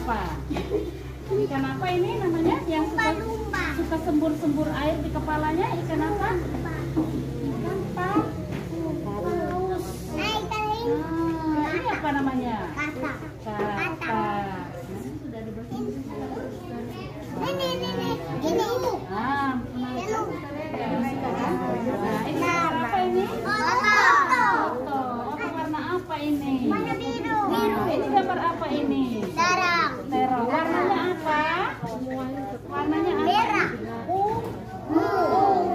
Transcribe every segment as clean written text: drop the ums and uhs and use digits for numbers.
apa? Ikan apa ini namanya? Yang suka sembur-sembur air di kepalanya, ikan apa? Ikan paus. Ini apa namanya? Kata. Sudah dibersihin. Ini. Ini apa ini? Oto. Warna apa ini? Warna biru. Ini gambar apa ini? Terong. Warnanya apa? Warnanya apa? Merah.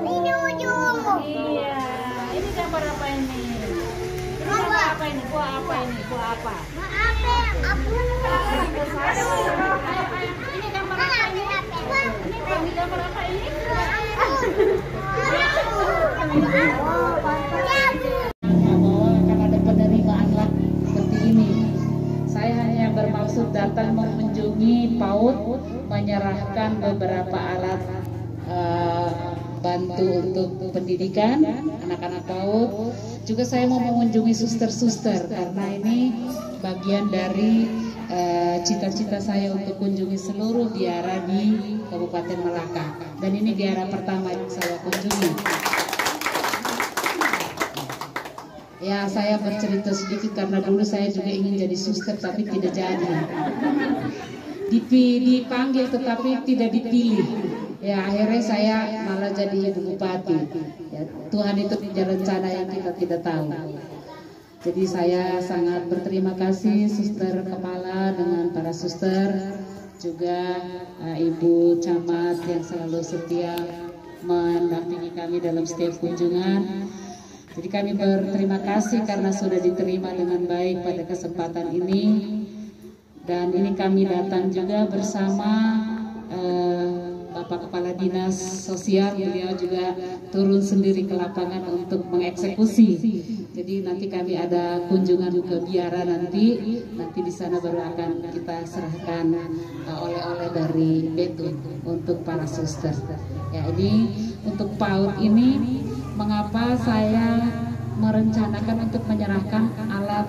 Ini ujung. Iya. Ini gambar apa ini? Ini gambar apa ini? Buah apa ini? Buah apa? Ini gambar apa ini? Ini gambar apa ini? Bahwa akan ada penerimaan lah seperti ini. Saya hanya bermaksud datang mengunjungi PAUD, menyerahkan beberapa alat bantu untuk pendidikan anak-anak PAUD. Juga saya mau mengunjungi suster-suster karena ini bagian dari cita-cita saya untuk kunjungi seluruh biara di Kabupaten Melaka. Dan ini biara pertama yang saya kunjungi. Ya, saya bercerita sedikit karena dulu saya juga ingin jadi suster tapi tidak jadi. Dipanggil tetapi tidak dipilih. Ya, akhirnya saya malah jadi ibu bupati. Ya, Tuhan itu punya rencana yang kita tidak tahu. Jadi saya sangat berterima kasih suster kepala dengan para suster, juga Ibu Camat yang selalu setia mendampingi kami dalam setiap kunjungan. Jadi kami berterima kasih karena sudah diterima dengan baik pada kesempatan ini. Dan ini kami datang juga bersama Bapak Kepala Dinas Sosial, beliau juga turun sendiri ke lapangan untuk mengeksekusi. Jadi nanti kami ada kunjungan ke biara nanti di sana baru akan kita serahkan oleh-oleh dari Betun untuk para suster. Ya, ini untuk PAUD ini mengapa saya merencanakan untuk menyerahkan alat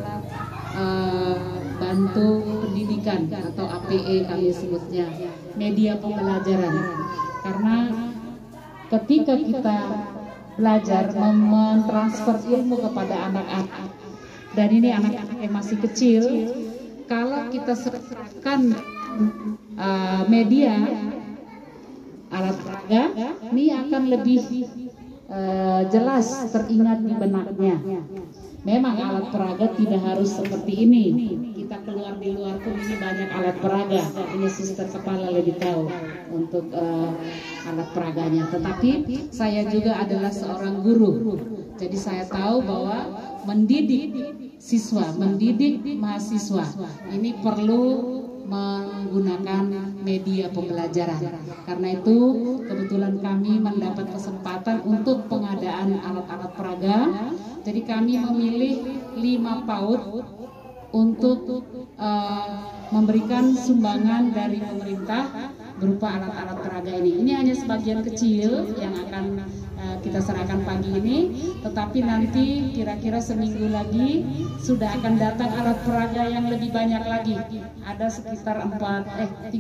bantu pendidikan atau APE kami sebutnya, media pembelajaran. Karena ketika kita belajar mentransfer ilmu kepada anak-anak, dan ini anak-anak yang masih kecil, kalau kita serahkan media alat peraga, ini akan lebih jelas teringat di benaknya. Memang alat peraga tidak harus seperti ini. Kita keluar di luar pun ini banyak alat peraga. Ini suster kepala lebih tahu untuk alat peraganya. Tetapi saya juga adalah seorang guru. Jadi saya tahu bahwa mendidik siswa, mendidik mahasiswa ini perlu menggunakan media pembelajaran. Karena itu kebetulan kami mendapat kesempatan untuk pengadaan alat-alat peraga. Jadi kami memilih 5 PAUD untuk memberikan sumbangan dari pemerintah berupa alat-alat peraga ini. Ini hanya sebagian kecil yang akan kita serahkan pagi ini, tetapi nanti kira-kira seminggu lagi sudah akan datang alat peraga yang lebih banyak lagi. Ada sekitar 36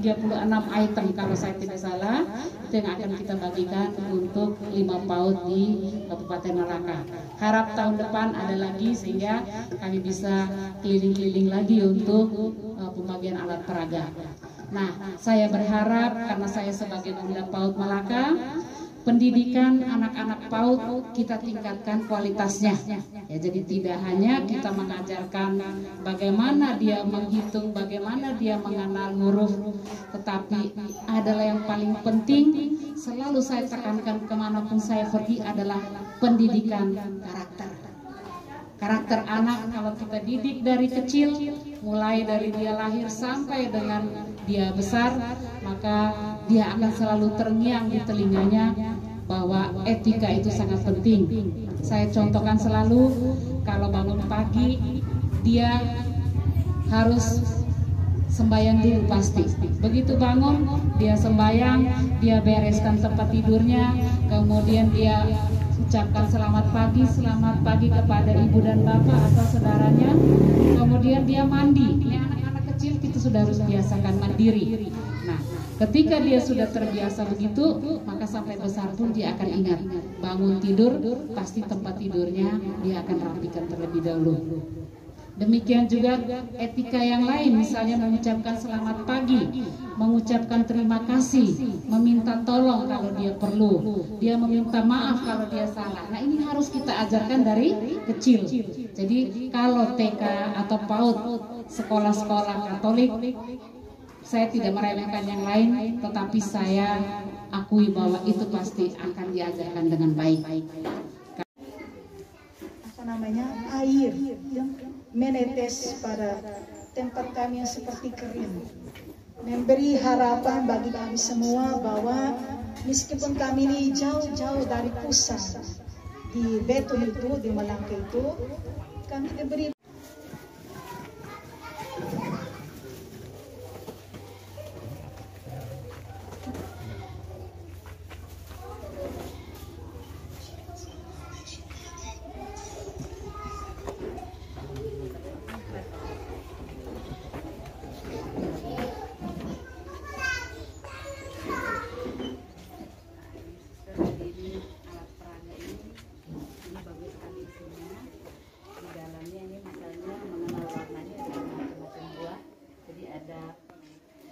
item kalau saya tidak salah, itu yang akan kita bagikan untuk 5 PAUD di Kabupaten Melaka. Harap tahun depan ada lagi sehingga kami bisa keliling-keliling lagi untuk pembagian alat peraga. Nah, saya berharap karena saya sebagai Bunda PAUD Melaka, pendidikan anak-anak PAUD kita tingkatkan kualitasnya. Ya, jadi tidak hanya kita mengajarkan bagaimana dia menghitung, bagaimana dia mengenal huruf, tetapi adalah yang paling penting selalu saya tekankan kemanapun saya pergi adalah pendidikan karakter. Karakter anak kalau kita didik dari kecil, mulai dari dia lahir sampai dengan dia besar, maka dia akan selalu terngiang di telinganya bahwa etika itu sangat penting. Saya contohkan selalu, kalau bangun pagi, dia harus sembahyang dulu pasti. Begitu bangun, dia sembahyang, dia bereskan tempat tidurnya, kemudian dia ucapkan selamat pagi kepada ibu dan bapak atau saudaranya, kemudian dia mandi. Ini anak-anak kecil kita sudah harus biasakan mandiri. Nah, ketika dia sudah terbiasa begitu, maka sampai besar pun dia akan ingat. Bangun tidur, pasti tempat tidurnya dia akan rapikan terlebih dahulu. Demikian juga etika yang lain, misalnya mengucapkan selamat pagi, mengucapkan terima kasih, meminta tolong kalau dia perlu, dia meminta maaf kalau dia salah. Nah, ini harus kita ajarkan dari kecil. Jadi kalau TK atau PAUD, sekolah-sekolah Katolik, saya tidak meremehkan yang lain, tetapi saya akui bahwa itu pasti akan diajarkan dengan baik. Namanya air yang menetes pada tempat kami yang seperti kering, memberi harapan bagi kami semua bahwa meskipun kami ini jauh-jauh dari pusat di Betul itu, di Malangka itu, kami diberi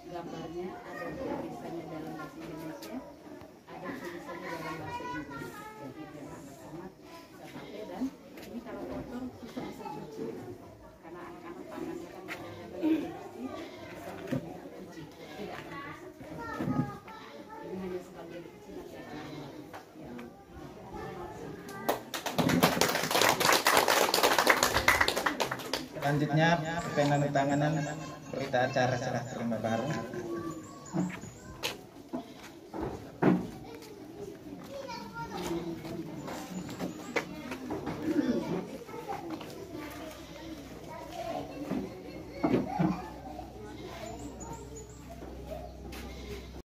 gambarnya, ada tulisannya dalam bahasa Indonesia, ada tulisannya dalam bahasa Inggris. Jadi biar anak-anak bisa pakai, dan ini kalau kotor kita bisa cuci, karena anak-anak tangannya kan kadang-kadang bersih, bisa cuci, tidak akan rusak. Ini hanya sebagian kecil nanti akan ya. Selanjutnya penandatanganan berita acara serah terima baru.